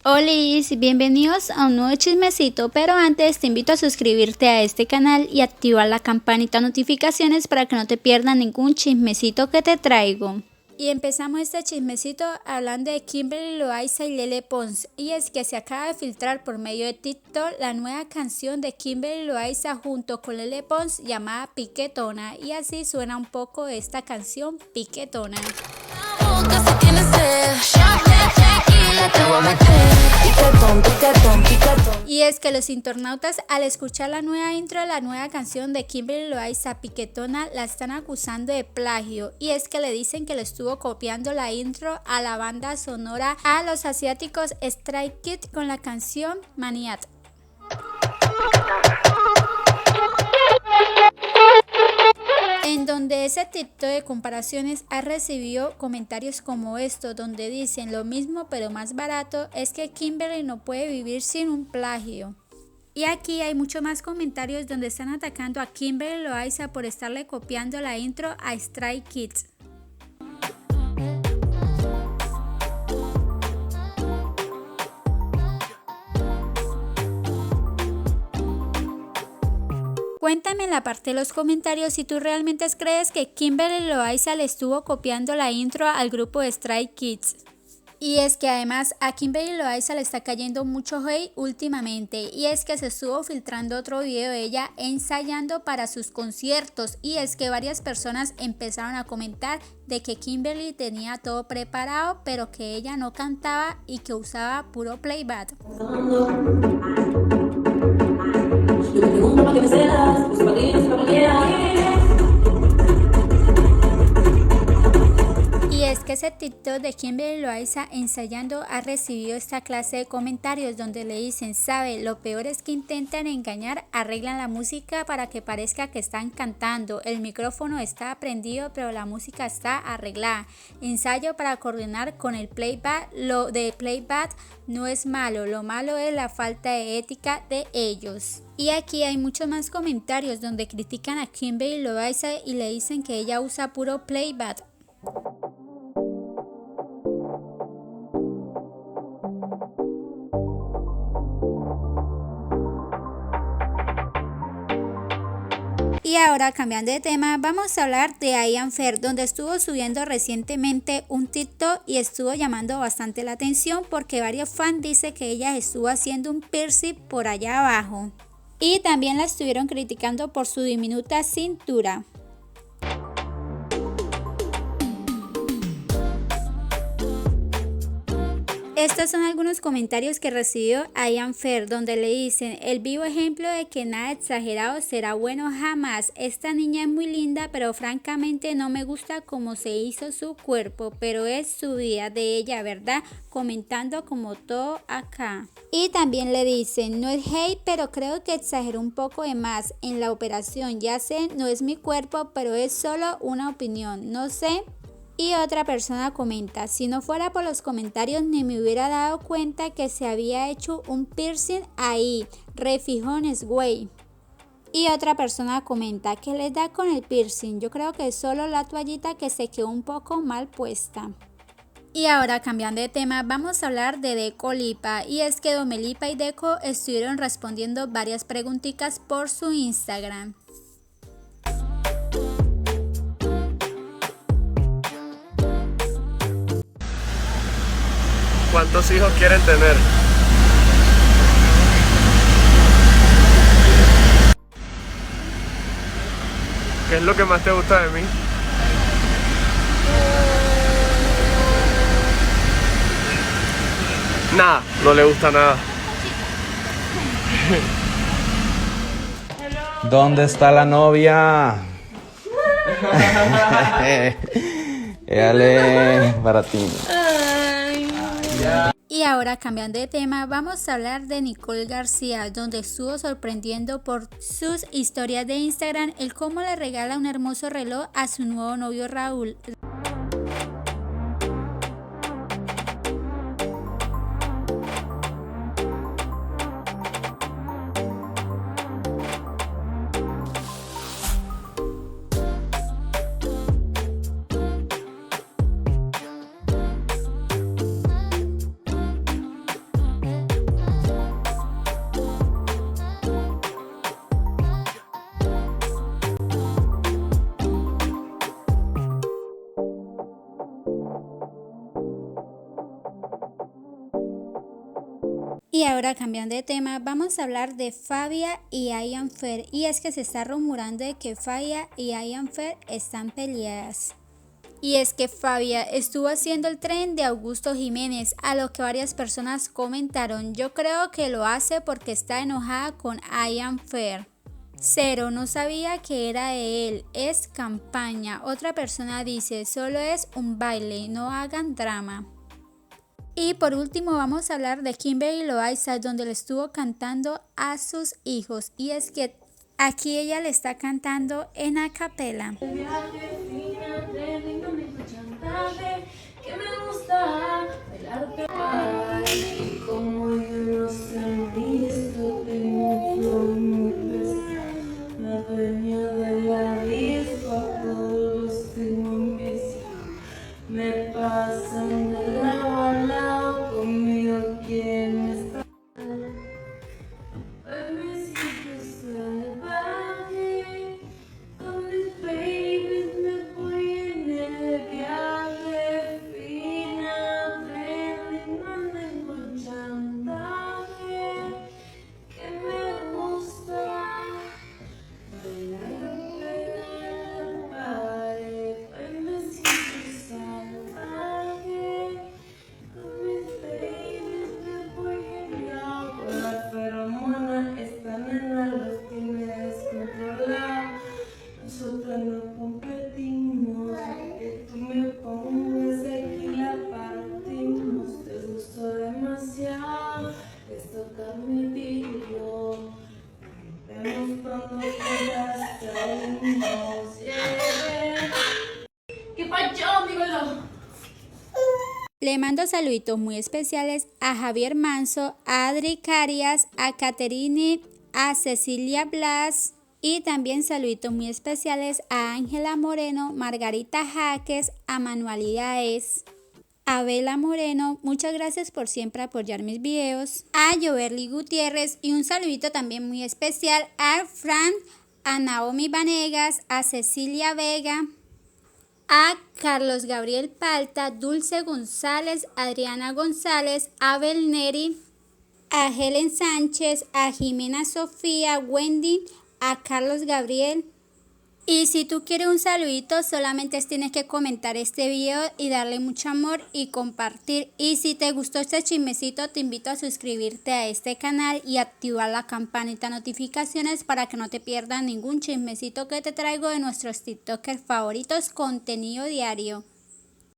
Hola, bienvenidos a un nuevo chismecito, pero antes te invito a suscribirte a este canal y activar la campanita de notificaciones para que no te pierdas ningún chismecito que te traigo. Y empezamos este chismecito hablando de Kimberly Loaiza y Lele Pons, y es que se acaba de filtrar por medio de TikTok la nueva canción de Kimberly Loaiza junto con Lele Pons llamada Piquetona, y así suena un poco esta canción Piquetona. Y es que los internautas al escuchar la nueva intro de la nueva canción de Kimberly Loaiza Piquetona la están acusando de plagio, y es que le dicen que le estuvo copiando la intro a la banda sonora a los asiáticos Stray Kids con la canción Maniac. En donde ese TikTok de comparaciones ha recibido comentarios como estos, donde dicen lo mismo pero más barato, es que Kimberly no puede vivir sin un plagio. Y aquí hay muchos más comentarios donde están atacando a Kimberly Loaiza por estarle copiando la intro a Stray Kids. Cuéntame en la parte de los comentarios si tú realmente crees que Kimberly Loaiza le estuvo copiando la intro al grupo de Stray Kids. Y es que además a Kimberly Loaiza le está cayendo mucho hate últimamente, y es que se estuvo filtrando otro video de ella ensayando para sus conciertos, y es que varias personas empezaron a comentar de que Kimberly tenía todo preparado pero que ella no cantaba y que usaba puro playback. Y es que ese TikTok de Kimberly Loaiza ensayando ha recibido esta clase de comentarios donde le dicen: sabe, lo peor es que intentan engañar, arreglan la música para que parezca que están cantando, el micrófono está prendido pero la música está arreglada, ensayo para coordinar con el playback, lo de playback no es malo, lo malo es la falta de ética de ellos. Y aquí hay muchos más comentarios donde critican a Kimberly Loaiza y le dicen que ella usa puro playback. Y ahora, cambiando de tema, vamos a hablar de I.Am Fair, donde estuvo subiendo recientemente un TikTok y estuvo llamando bastante la atención porque varios fans dicen que ella estuvo haciendo un piercing por allá abajo. Y también la estuvieron criticando por su diminuta cintura. Estos son algunos comentarios que recibió I.Am Fair, donde le dicen: el vivo ejemplo de que nada exagerado será bueno jamás. Esta niña es muy linda, pero francamente no me gusta cómo se hizo su cuerpo, pero es su vida de ella, ¿verdad? Comentando como todo acá. Y también le dicen: no es hate, pero creo que exageró un poco de más en la operación. Ya sé, no es mi cuerpo, pero es solo una opinión. No sé. Y otra persona comenta: si no fuera por los comentarios ni me hubiera dado cuenta que se había hecho un piercing ahí, refijones güey. Y otra persona comenta: ¿qué les da con el piercing? Yo creo que es solo la toallita que se quedó un poco mal puesta. Y ahora, cambiando de tema, vamos a hablar de Deco Lipa, y es que Domelipa y Deco estuvieron respondiendo varias preguntitas por su Instagram. ¿Cuántos hijos quieren tener? ¿Qué es lo que más te gusta de mí? Nada, no le gusta nada. ¿Dónde está la novia? Éale, para ti. Y ahora, cambiando de tema, vamos a hablar de Nicole García, donde estuvo sorprendiendo por sus historias de Instagram el cómo le regala un hermoso reloj a su nuevo novio Raúl. Y ahora cambiando de tema, vamos a hablar de Fabia y Ian Fer. Y es que se está rumorando de que Fabia y Ian Fer están peleadas. Y es que Fabia estuvo haciendo el tren de Augusto Jiménez, a lo que varias personas comentaron: yo creo que lo hace porque está enojada con Ian Fer. Cero, no sabía que era de él, es campaña. Otra persona dice: solo es un baile, no hagan drama. Y por último vamos a hablar de Kimberly Loaiza, donde le estuvo cantando a sus hijos. Y es que aquí ella le está cantando en acapela. Me pasan de lado a lado, conmigo quieren estar. Hoy me siento salvaje, con mis babies me voy en el viaje. Fina, trending, no tengo chantaje, que me gusta bailar en la pared. Hoy me siento salvaje, con mis babies me voy en la feromona. Esta nena los tiene descontrolados. Nosotros no competimos, que tú me pongas aquí la partimos. Te gustó demasiado, esto cambia video. Vemos cuando quieras, salimos, yeah. ¿Qué pacho, mi golo? Le mando saluditos muy especiales a Javier Manso, a Adri Carias, a Caterine, a Cecilia Blas y también saluditos muy especiales a Ángela Moreno, Margarita Jaques, a Manualidades, a Bela Moreno. Muchas gracias por siempre apoyar mis videos, a Joverly Gutiérrez y un saludito también muy especial a Fran, a Naomi Vanegas, a Cecilia Vega, a Carlos Gabriel Palta, Dulce González, Adriana González, Abel Neri, a Helen Sánchez, a Jimena Sofía, Wendy, a Carlos Gabriel. Y si tú quieres un saludito, solamente tienes que comentar este video y darle mucho amor y compartir. Y si te gustó este chismecito, te invito a suscribirte a este canal y activar la campanita de notificaciones para que no te pierdas ningún chismecito que te traigo de nuestros TikTokers favoritos, contenido diario.